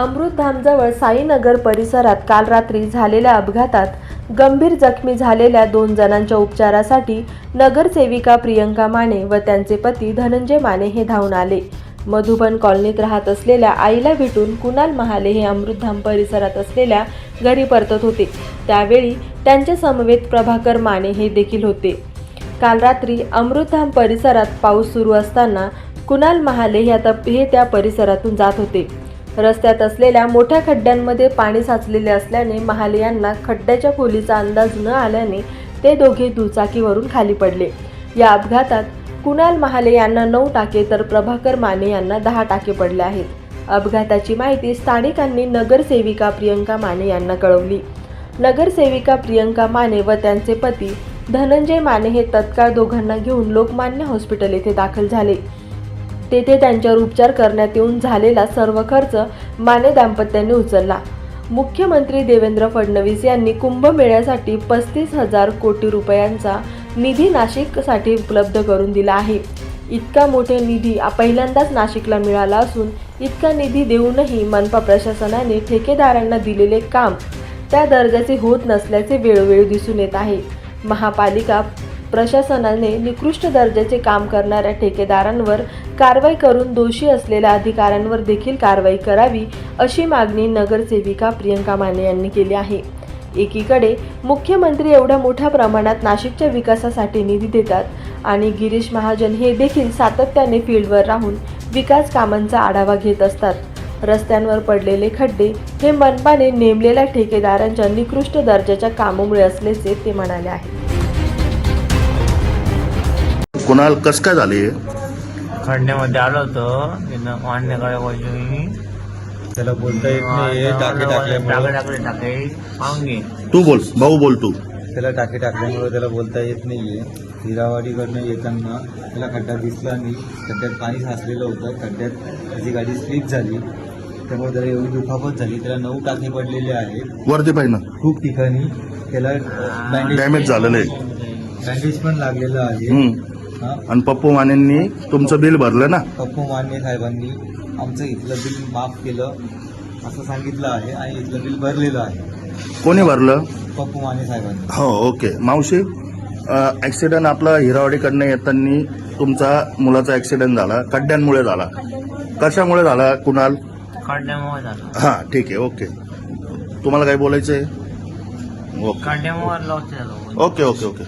अमृतधामजवळ साईनगर परिसरात काल रात्री झालेल्या अपघातात गंभीर जखमी झालेल्या 2 जणांच्या उपचारासाठी नगरसेविका प्रियंका माने व त्यांचे पती धनंजय माने हे धावून आले. मधुबन कॉलनीत राहत असलेल्या आईला भेटून कुणाल महाले हे अमृतधाम परिसरात असलेल्या घरी परतत होते. त्यावेळी त्यांच्या समवेत प्रभाकर माने हे देखील होते. काल रात्री अमृतधाम परिसरात पाऊस सुरू असताना कुणाल महाले हे त्या परिसरातून जात होते. रस्त्यात असलेल्या मोठ्या खड्ड्यांमध्ये पाणी साचलेले असल्याने महाले यांना खड्ड्याच्या खोलीचा अंदाज न आल्याने ते दोघे दुचाकीवरून खाली पडले. या अपघातात कुणाल महाले यांना 9 टाके तर प्रभाकर माने यांना 10 टाके पडले आहेत. अपघाताची माहिती स्थानिकांनी नगरसेविका प्रियंका माने यांना कळवली. नगरसेविका प्रियंका माने व त्यांचे पती धनंजय माने हे तत्काळ दोघांना घेऊन लोकमान्य हॉस्पिटल येथे दाखल झाले. तेथे त्यांच्यावर उपचार करण्यात येऊन झालेला सर्व खर्च माने दाम्पत्याने उचलला. मुख्यमंत्री देवेंद्र फडणवीस यांनी कुंभमेळ्यासाठी 35,000 कोटी रुपयांचा निधी नाशिकसाठी उपलब्ध करून दिला आहे. इतका मोठा निधी पहिल्यांदाच नाशिकला मिळाला असून इतका निधी देऊनही मनपा प्रशासनाने ठेकेदारांना दिलेले काम त्या दर्जाचे होत नसल्याचे वेळोवेळी दिसून येत आहे. महापालिका प्रशासनाने निकृष्ट दर्जाचे काम करणाऱ्या ठेकेदारांवर कारवाई करून दोषी असलेल्या अधिकाऱ्यांवर देखील कारवाई करावी अशी मागणी नगरसेविका प्रियंका माने यांनी केली आहे. एकीकडे मुख्यमंत्री एवढ्या मोठ्या प्रमाणात नाशिकच्या विकासासाठी निधी देतात आणि गिरीश महाजन हे देखील सातत्याने फील्डवर राहून विकास कामांचा आढावा घेत असतात. रस्त्यांवर पडलेले खड्डे हे मनपाने नेमलेल्या ठेकेदारांच्या निकृष्ट दर्जाच्या कामामुळे असल्याचे ते म्हणाले आहे. कुणाल कसं काय झाले? खड्ड्यामध्ये आलो होतो तिथं मान्यकडे मी त्याला बोलता येत नाही. टाके टाके पाहून घे. तू बोल भाऊ, बोल तू. त्याला टाके टाकल्यामुळे त्याला बोलता येत नाहीये. हिरावाडीकडनं येताना त्याला खड्डा दिसला नाही. खड्ड्यात पाणी साचलेलं होतं. खड्ड्यात त्याची गाडी स्लिप झाली, त्यामुळे त्याला एवढी दुखापत झाली. त्याला 9 टाके पडलेले आहेत वरती पाहिजे खूप ठिकाणी. त्याला डॅमेज झालेलं आहे. बँडेज पण लागलेलं आहे. आणि पप्पू मानेंनी तुमचं बिल भरलं ना? पप्पू माने साहेबांनी आमचं इथलं बिल माफ केलं असं सांगितलं आहे आणि इथलं बिल भरलेलं आहे. कोणी भरलं? पप्पू माने साहेबांनी. हो, ओके. मावशी, ॲक्सिडेंट आपला हिरावाडीकडनं येताना तुमचा मुलाचा ॲक्सिडेंट झाला, खड्ड्यांमुळे झाला. कशामुळे झाला कुणाल? खड्ड्यामुळे झालं. हां, ठीक आहे, ओके. तुम्हाला काय बोलायचं आहे? खड्ड्यामुळे लॉस झालं. Okay okay okay.